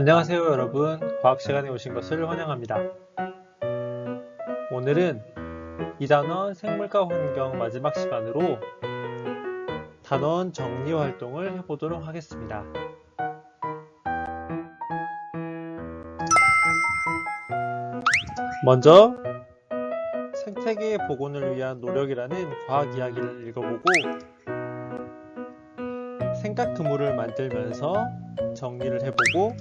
안녕하세요 여러분, 과학 시간에 오신 것을 환영합니다. 오늘은 2단원 생물과 환경 마지막 시간으로 단원 정리 활동을 해보도록 하겠습니다. 먼저 생태계 복원을 위한 노력이라는 과학 이야기를 읽어보고 생각 그물을 만들면서 정리를 해보고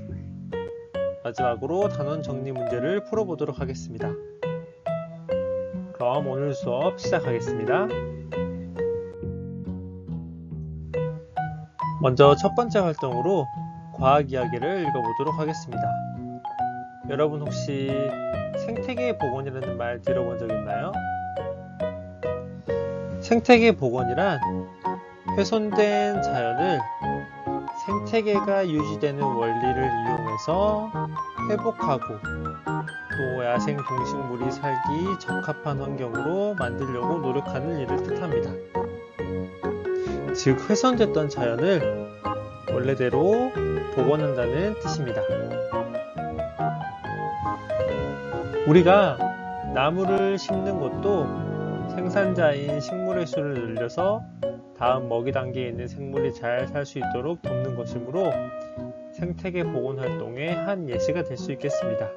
마지막으로 단원 정리 문제를 풀어보도록 하겠습니다. 그럼 오늘 수업 시작하겠습니다. 먼저 첫 번째 활동으로 과학 이야기를 읽어보도록 하겠습니다. 여러분 혹시 생태계 복원이라는 말 들어본 적 있나요? 생태계 복원이란 훼손된 자연을 생태계가 유지되는 원리를 이용해서 회복하고 또 야생 동식물이 살기 적합한 환경으로 만들려고 노력하는 일을 뜻합니다. 즉 훼손됐던 자연을 원래대로 복원한다는 뜻입니다. 우리가 나무를 심는 것도 생산자인 식물의 수를 늘려서 다음 먹이 단계에 있는 생물이 잘 살 수 있도록 돕는 것이므로 생태계 복원 활동의 한 예시가 될 수 있겠습니다.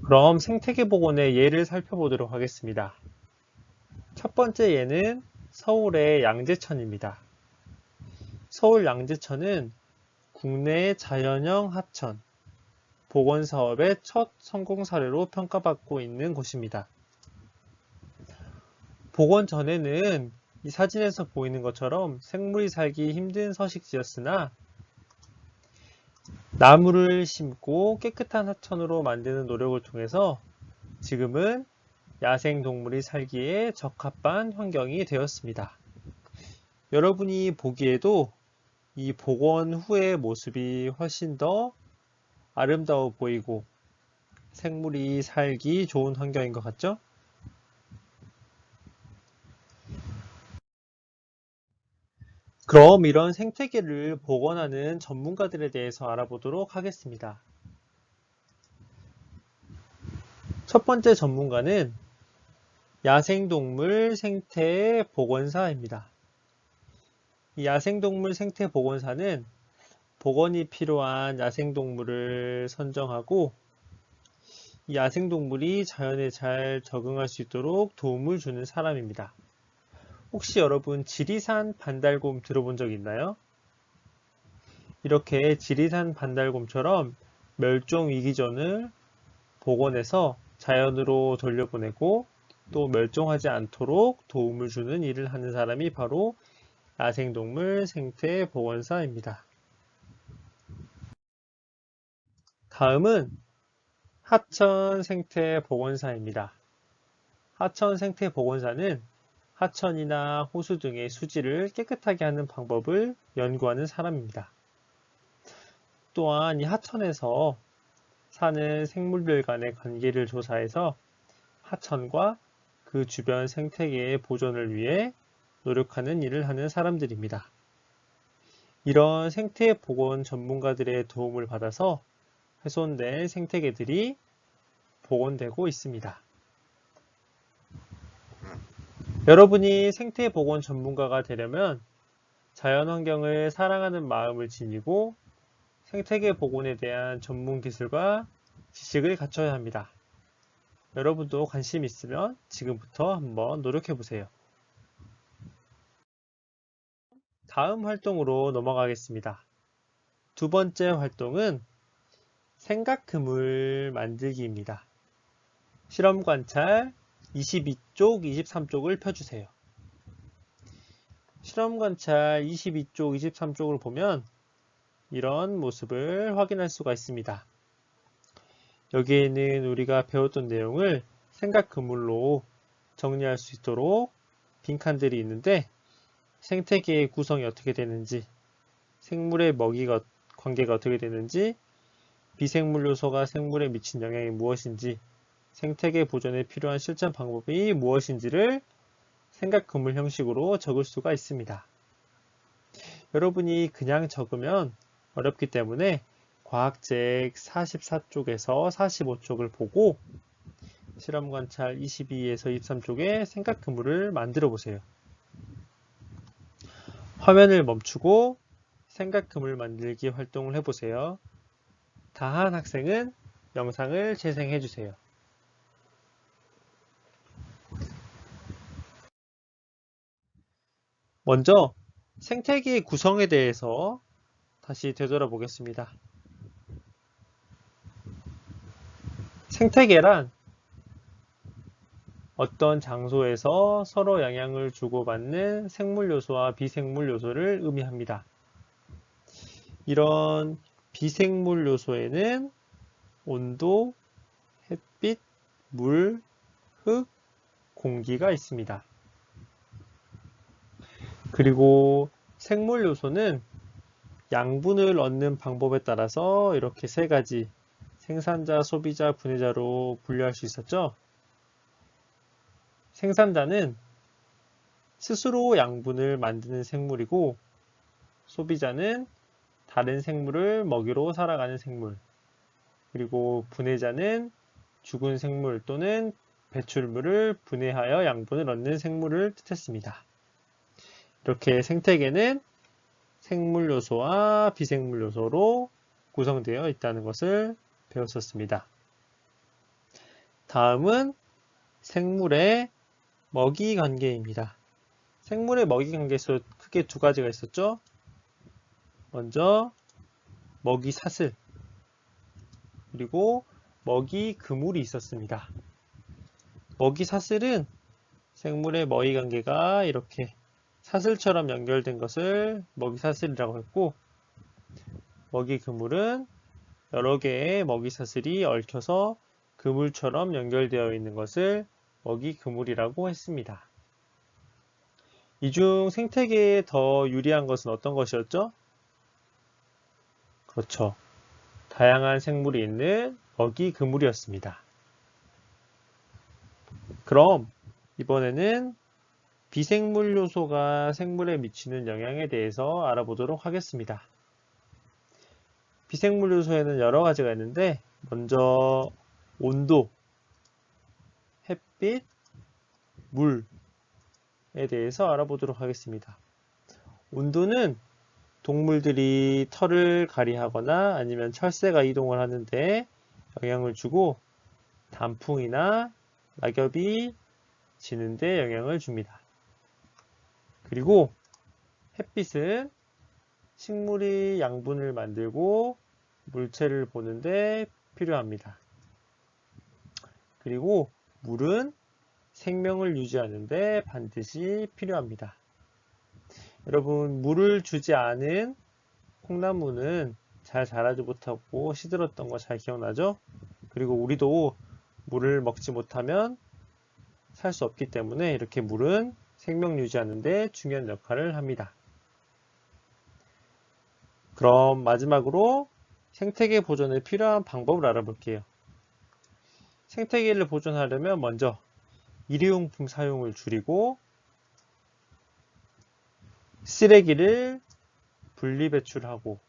그럼 생태계 복원의 예를 살펴보도록 하겠습니다. 첫 번째 예는 서울의 양재천입니다. 서울 양재천은 국내 자연형 하천 복원 사업의 첫 성공 사례로 평가받고 있는 곳입니다. 복원 전에는 이 사진에서 보이는 것처럼 생물이 살기 힘든 서식지였으나 나무를 심고 깨끗한 하천으로 만드는 노력을 통해서 지금은 야생동물이 살기에 적합한 환경이 되었습니다. 여러분이 보기에도 이 복원 후의 모습이 훨씬 더 아름다워 보이고 생물이 살기 좋은 환경인 것 같죠? 그럼 이런 생태계를 복원하는 전문가들에 대해서 알아보도록 하겠습니다. 첫 번째 전문가는 야생동물 생태 복원사입니다. 이 야생동물 생태 복원사는 복원이 필요한 야생동물을 선정하고 이 야생동물이 자연에 잘 적응할 수 있도록 도움을 주는 사람입니다. 혹시 여러분 지리산 반달곰 들어본 적 있나요? 이렇게 지리산 반달곰처럼 멸종 위기종을 복원해서 자연으로 돌려보내고 또 멸종하지 않도록 도움을 주는 일을 하는 사람이 바로 야생동물 생태 복원사입니다. 다음은 하천 생태 복원사입니다. 하천 생태 복원사는 하천이나 호수 등의 수질을 깨끗하게 하는 방법을 연구하는 사람입니다. 또한 이 하천에서 사는 생물들 간의 관계를 조사해서 하천과 그 주변 생태계의 보존을 위해 노력하는 일을 하는 사람들입니다. 이런 생태 복원 전문가들의 도움을 받아서 훼손된 생태계들이 복원되고 있습니다. 여러분이 생태 복원 전문가가 되려면 자연환경을 사랑하는 마음을 지니고 생태계 복원에 대한 전문 기술과 지식을 갖춰야 합니다. 여러분도 관심 있으면 지금부터 한번 노력해 보세요. 다음 활동으로 넘어가겠습니다. 두 번째 활동은 생각 그물 만들기입니다. 실험 관찰 22쪽, 23쪽을 펴주세요. 실험 관찰 22쪽, 23쪽을 보면 이런 모습을 확인할 수가 있습니다. 여기에는 우리가 배웠던 내용을 생각 그물로 정리할 수 있도록 빈칸들이 있는데 생태계의 구성이 어떻게 되는지, 생물의 먹이가 관계가 어떻게 되는지, 비생물 요소가 생물에 미친 영향이 무엇인지, 생태계 보존에 필요한 실천 방법이 무엇인지를 생각 그물 형식으로 적을 수가 있습니다. 여러분이 그냥 적으면 어렵기 때문에 과학책 44쪽에서 45쪽을 보고 실험 관찰 22에서 23쪽에 생각 그물을 만들어 보세요. 화면을 멈추고 생각 그물 만들기 활동을 해보세요. 다한 학생은 영상을 재생해 주세요. 먼저 생태계의 구성에 대해서 다시 되돌아보겠습니다. 생태계란 어떤 장소에서 서로 영향을 주고받는 생물 요소와 비생물 요소를 의미합니다. 이런 비생물 요소에는 온도, 햇빛, 물, 흙, 공기가 있습니다. 그리고 생물 요소는 양분을 얻는 방법에 따라서 이렇게 세 가지 생산자, 소비자, 분해자로 분류할 수 있었죠. 생산자는 스스로 양분을 만드는 생물이고, 소비자는 다른 생물을 먹이로 살아가는 생물, 그리고 분해자는 죽은 생물 또는 배출물을 분해하여 양분을 얻는 생물을 뜻했습니다. 이렇게 생태계는 생물 요소와 비생물 요소로 구성되어 있다는 것을 배웠었습니다. 다음은 생물의 먹이 관계입니다. 생물의 먹이 관계에서 크게 두 가지가 있었죠. 먼저 먹이 사슬, 그리고 먹이 그물이 있었습니다. 먹이 사슬은 생물의 먹이 관계가 이렇게 사슬처럼 연결된 것을 먹이 사슬이라고 했고, 먹이 그물은 여러 개의 먹이 사슬이 얽혀서 그물처럼 연결되어 있는 것을 먹이 그물이라고 했습니다. 이 중 생태계에 더 유리한 것은 어떤 것이었죠? 그렇죠. 다양한 생물이 있는 먹이 그물이었습니다. 그럼 이번에는 비생물 요소가 생물에 미치는 영향에 대해서 알아보도록 하겠습니다. 비생물 요소에는 여러 가지가 있는데, 먼저 온도, 햇빛, 물에 대해서 알아보도록 하겠습니다. 온도는 동물들이 털을 가리하거나 아니면 철새가 이동을 하는데 영향을 주고, 단풍이나 낙엽이 지는데 영향을 줍니다. 그리고 햇빛은 식물이 양분을 만들고 물체를 보는데 필요합니다. 그리고 물은 생명을 유지하는데 반드시 필요합니다. 여러분, 물을 주지 않은 콩나무는 잘 자라지 못하고 시들었던 거 잘 기억나죠? 그리고 우리도 물을 먹지 못하면 살 수 없기 때문에 이렇게 물은 생명 유지하는 데 중요한 역할을 합니다. 그럼 마지막으로 생태계 보존에 필요한 방법을 알아볼게요. 생태계를 보존하려면 먼저 일회용품 사용을 줄이고, 쓰레기를 분리 배출하고,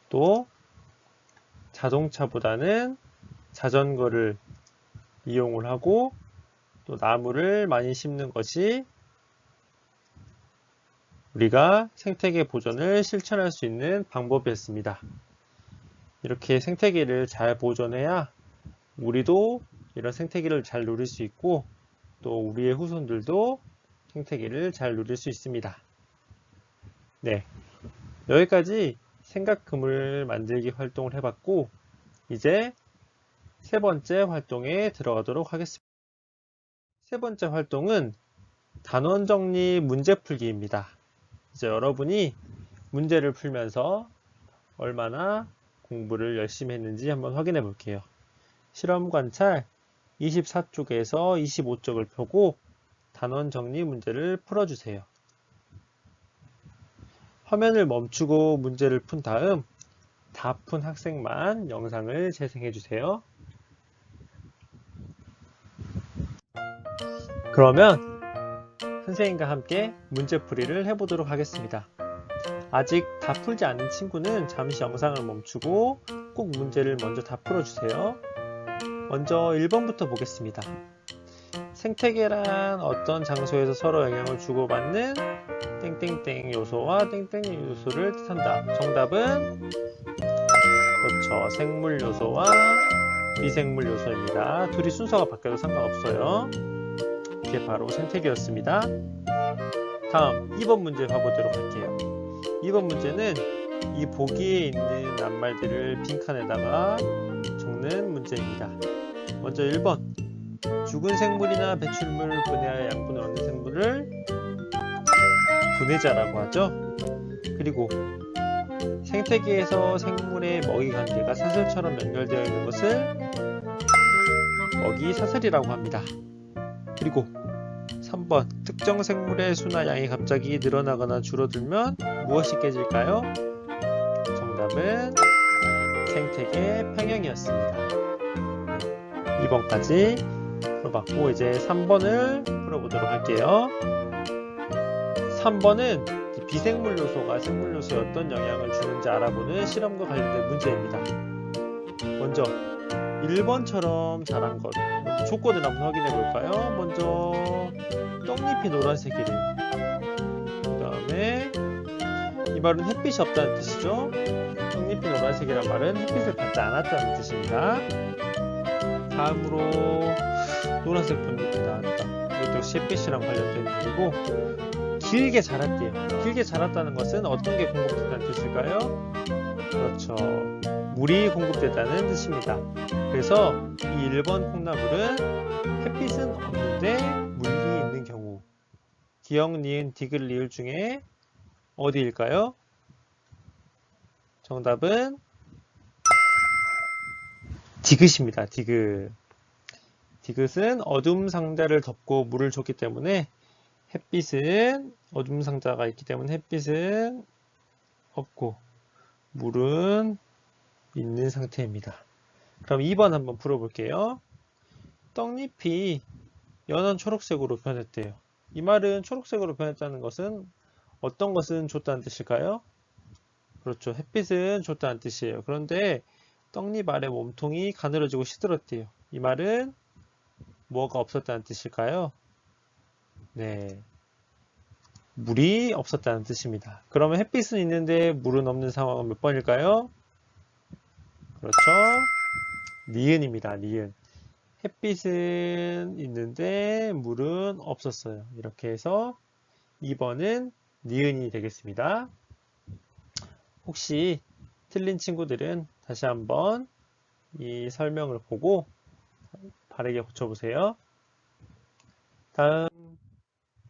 또 자동차보다는 자전거를 이용을 하고, 또 나무를 많이 심는 것이 우리가 생태계 보존을 실천할 수 있는 방법이었습니다. 이렇게 생태계를 잘 보존해야 우리도 이런 생태계를 잘 누릴 수 있고, 또 우리의 후손들도 생태계를 잘 누릴 수 있습니다. 네, 여기까지 생각 그물 만들기 활동을 해봤고, 이제 세 번째 활동에 들어가도록 하겠습니다. 세 번째 활동은 단원 정리 문제 풀기입니다. 이제 여러분이 문제를 풀면서 얼마나 공부를 열심히 했는지 한번 확인해 볼게요. 실험 관찰 24쪽에서 25쪽을 펴고 단원 정리 문제를 풀어주세요. 화면을 멈추고 문제를 푼 다음 다 푼 학생만 영상을 재생해 주세요. 그러면 선생님과 함께 문제풀이를 해보도록 하겠습니다. 아직 다 풀지 않은 친구는 잠시 영상을 멈추고 꼭 문제를 먼저 다 풀어주세요. 먼저 1번부터 보겠습니다. 생태계란 어떤 장소에서 서로 영향을 주고받는 땡땡땡 요소와 땡땡 요소를 뜻한다. 정답은 그렇죠. 생물 요소와 미생물 요소입니다. 둘이 순서가 바뀌어도 상관없어요. 이게 바로 생태계였습니다. 다음 2번 문제 봐보도록 할게요. 2번 문제는 이 보기에 있는 낱말들을 빈칸에다가 적는 문제입니다. 먼저 1번 죽은 생물이나 배출물을 분해하여 양분을 얻는 생물을 분해자라고 하죠. 그리고 생태계에서 생물의 먹이 관계가 사슬처럼 연결되어 있는 것을 먹이 사슬이라고 합니다. 그리고 3번 특정 생물의 수나 양이 갑자기 늘어나거나 줄어들면 무엇이 깨질까요? 정답은 생태계 평형이었습니다. 2번까지 풀어봤고 이제 3번을 풀어보도록 할게요. 3번은 비생물 요소가 생물 요소에 어떤 영향을 주는지 알아보는 실험과 관련된 문제입니다. 먼저 1번처럼 자란 것 먼저 조건을 한번 확인해 볼까요? 먼저 떡잎이 노란색이래요. 그 다음에 이 말은 햇빛이 없다는 뜻이죠. 떡잎이 노란색이란 말은 햇빛을 받지 않았다는 뜻입니다. 다음으로 노란색 떡잎이 나왔다. 이것도 역시 햇빛이랑 관련된 일이고 길게 자랐대요. 길게 자랐다는 것은 어떤 게 공급된다는 뜻일까요? 그렇죠. 물이 공급됐다는 뜻입니다. 그래서 이 1번 콩나물은 햇빛은 없는데 물이 있는 경우 기역, 니은, 디귿, 리을 중에 어디일까요? 정답은 디귿입니다. 디귿. 디귿은 어둠 상자를 덮고 물을 줬기 때문에 햇빛은 어둠 상자가 있기 때문에 햇빛은 없고 물은 있는 상태입니다. 그럼 2번 한번 풀어볼게요. 떡잎이 연한 초록색으로 변했대요. 이 말은 초록색으로 변했다는 것은 어떤 것은 줬다는 뜻일까요? 그렇죠. 햇빛은 줬다는 뜻이에요. 그런데 떡잎 아래 몸통이 가늘어지고 시들었대요. 이 말은 뭐가 없었다는 뜻일까요? 네, 물이 없었다는 뜻입니다. 그러면 햇빛은 있는데 물은 없는 상황은 몇 번일까요? 그렇죠. 니은입니다. 니은. 햇빛은 있는데 물은 없었어요. 이렇게 해서 2번은 니은이 되겠습니다. 혹시 틀린 친구들은 다시 한번 이 설명을 보고 바르게 고쳐보세요. 다음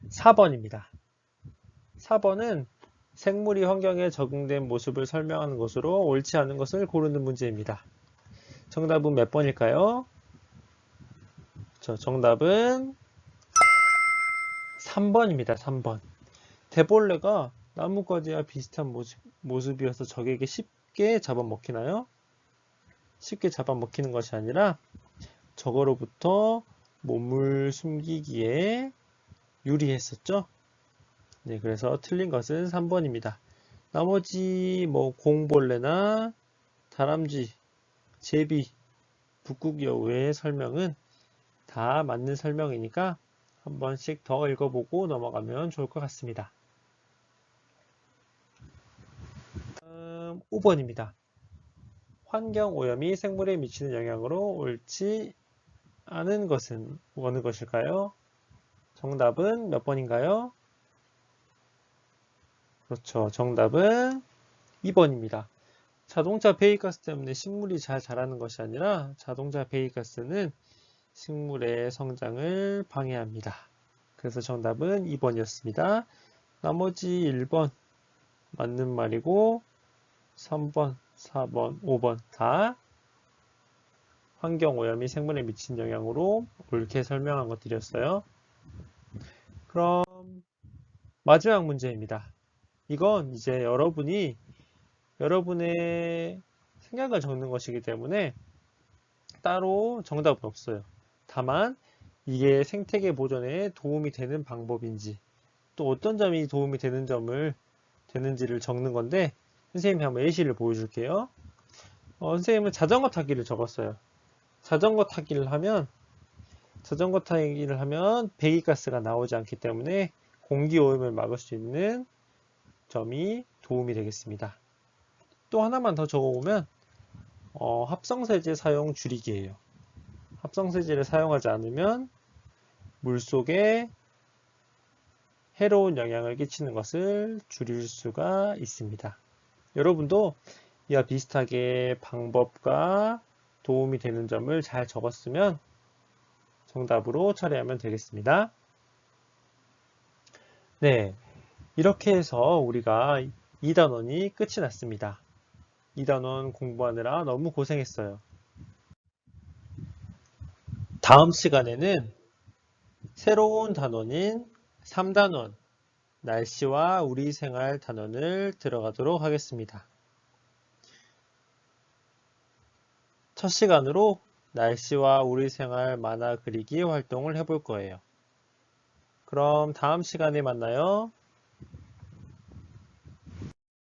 4번입니다. 4번은 생물이 환경에 적응된 모습을 설명하는 것으로 옳지 않은 것을 고르는 문제입니다. 정답은 몇 번일까요? 정답은 3번입니다. 3번. 대벌레가 나뭇가지와 비슷한 모습이어서 적에게 쉽게 잡아먹히나요? 쉽게 잡아먹히는 것이 아니라 적으로부터 몸을 숨기기에 유리했었죠. 네, 그래서 틀린 것은 3번입니다. 나머지 공벌레나 다람쥐, 제비, 북극여우의 설명은 다 맞는 설명이니까 한 번씩 더 읽어보고 넘어가면 좋을 것 같습니다. 다음 5번입니다. 환경오염이 생물에 미치는 영향으로 옳지 않은 것은 어느 것일까요? 정답은 몇 번인가요? 그렇죠. 정답은 2번입니다. 자동차 배기가스 때문에 식물이 잘 자라는 것이 아니라 자동차 배기가스는 식물의 성장을 방해합니다. 그래서 정답은 2번이었습니다. 나머지 1번 맞는 말이고 3번, 4번, 5번 다 환경오염이 생물에 미친 영향으로 옳게 설명한 것들이었어요. 그럼 마지막 문제입니다. 이건 이제 여러분의 생각을 적는 것이기 때문에 따로 정답은 없어요. 다만 이게 생태계 보존에 도움이 되는 방법인지 또 어떤 점이 도움이 되는지를 적는 건데, 선생님이 한번 예시를 보여줄게요. 선생님은 자전거 타기를 적었어요. 자전거 타기를 하면 배기가스가 나오지 않기 때문에 공기 오염을 막을 수 있는 점이 도움이 되겠습니다. 또 하나만 더 적어보면 합성세제 사용 줄이기예요. 합성세제를 사용하지 않으면 물속에 해로운 영향을 끼치는 것을 줄일 수가 있습니다. 여러분도 이와 비슷하게 방법과 도움이 되는 점을 잘 적었으면 정답으로 처리하면 되겠습니다. 네, 이렇게 해서 우리가 2단원이 끝이 났습니다. 2단원 공부하느라 너무 고생했어요. 다음 시간에는 새로운 단원인 3단원, 날씨와 우리 생활 단원을 들어가도록 하겠습니다. 첫 시간으로 날씨와 우리 생활 만화 그리기 활동을 해볼 거예요. 그럼 다음 시간에 만나요.